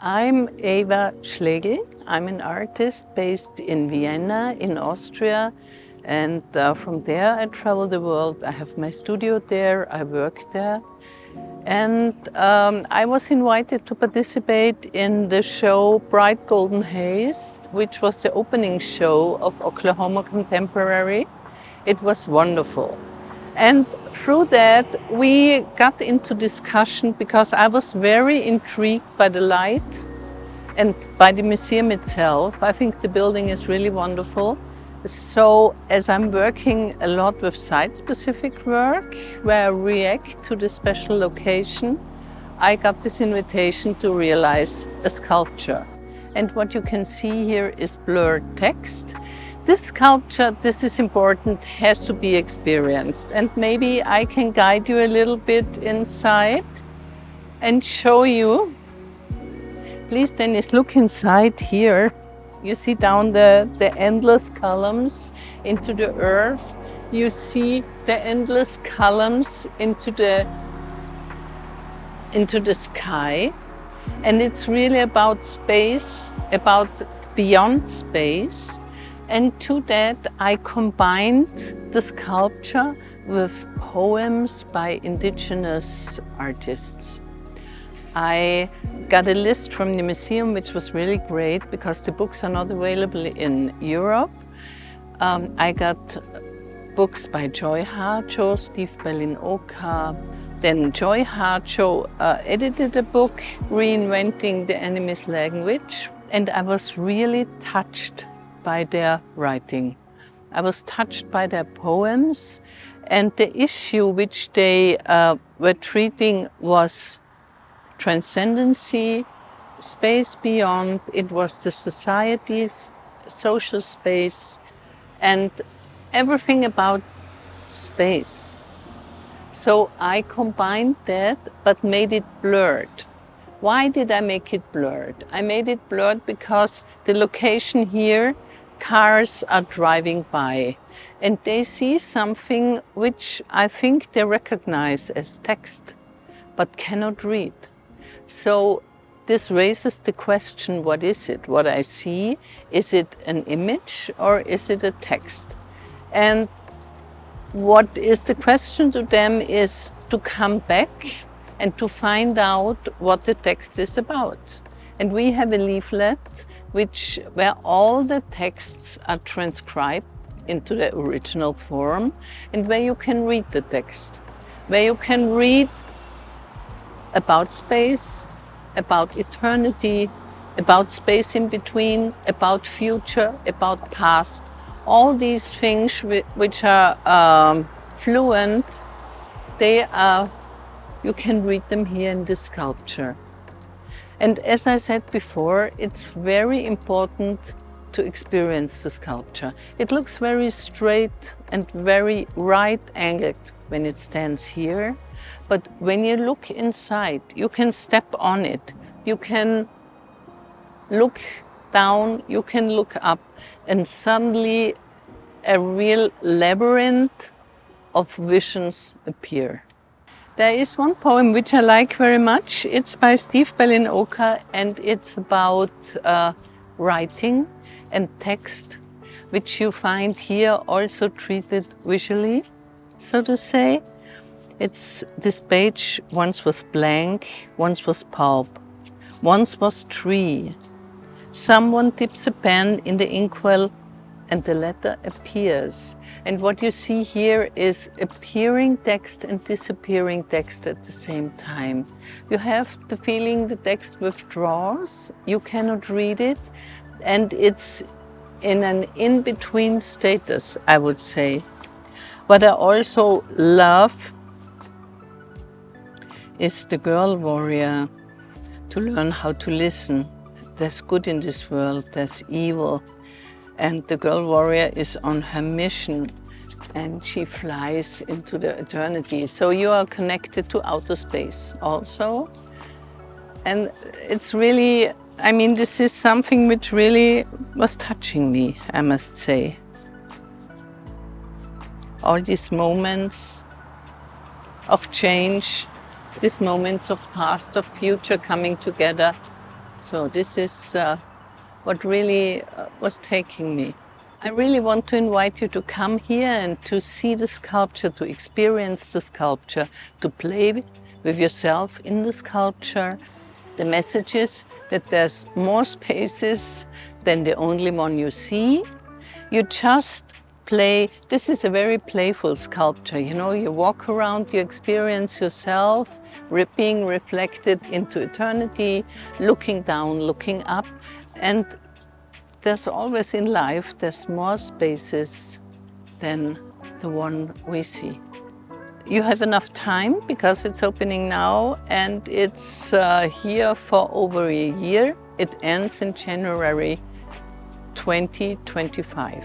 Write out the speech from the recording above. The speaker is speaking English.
I'm Eva Schlegel. I'm an artist based in Vienna, in Austria. And from there I travel the world. I have my studio there, I work there. And I was invited to participate in the show Bright Golden Haze, which was the opening show of Oklahoma Contemporary. It was wonderful. And through that, we got into discussion because I was very intrigued by the light and by the museum itself. I think the building is really wonderful. So as I'm working a lot with site-specific work, where I react to the special location, I got this invitation to realize a sculpture. And what you can see here is blurred text. This sculpture, this is important, has to be experienced. And maybe I can guide you a little bit inside and show you. Please, Dennis, look inside here. You see down the endless columns into the earth. You see the endless columns into the sky. And it's really about space, about beyond space. And to that, I combined the sculpture with poems by indigenous artists. I got a list from the museum, which was really great because the books are not available in Europe. I got books by Joy Harjo, Steve Berlin-Oka. Then Joy Harjo edited a book, Reinventing the Enemy's Language, and I was really touched by their writing. I was touched by their poems, and the issue which they were treating was transcendency, space beyond. It was the society's social space and everything about space. So I combined that but made it blurred. Why did I make it blurred? I made it blurred because the location here, cars are driving by and they see something which I think they recognize as text but cannot read. So this raises the question, what is it? What I see, is it an image or is it a text? And what is the question to them is to come back and to find out what the text is about. And we have a leaflet where all the texts are transcribed into the original form and where you can read the text, where you can read about space, about eternity, about space in between, about future, about past. All these things which are fluent, you can read them here in this sculpture. And as I said before, it's very important to experience the sculpture. It looks very straight and very right-angled when it stands here. But when you look inside, you can step on it. You can look down, you can look up, and suddenly a real labyrinth of visions appear. There is one poem which I like very much. It's by Steve Berlin-Oka and it's about writing and text, which you find here also treated visually, so to say. It's this page once was blank, once was pulp, once was tree. Someone dips a pen in the inkwell and the letter appears. And what you see here is appearing text and disappearing text at the same time. You have the feeling the text withdraws, you cannot read it, and it's in an in-between status, I would say. What I also love is the girl warrior, to learn how to listen. There's good in this world, there's evil. And the girl warrior is on her mission and she flies into the eternity. So you are connected to outer space also. And it's really, I mean, this is something which really was touching me, I must say. All these moments of change, these moments of past, of future coming together. So this is what really was taking me. I really want to invite you to come here and to see the sculpture, to experience the sculpture, to play with yourself in the sculpture. The message is that there's more spaces than the only one you see. You just play. This is a very playful sculpture. You know, you walk around, you experience yourself being reflected into eternity, looking down, looking up. And there's always in life, there's more spaces than the one we see. You have enough time because it's opening now and it's here for over a year. It ends in January 2025.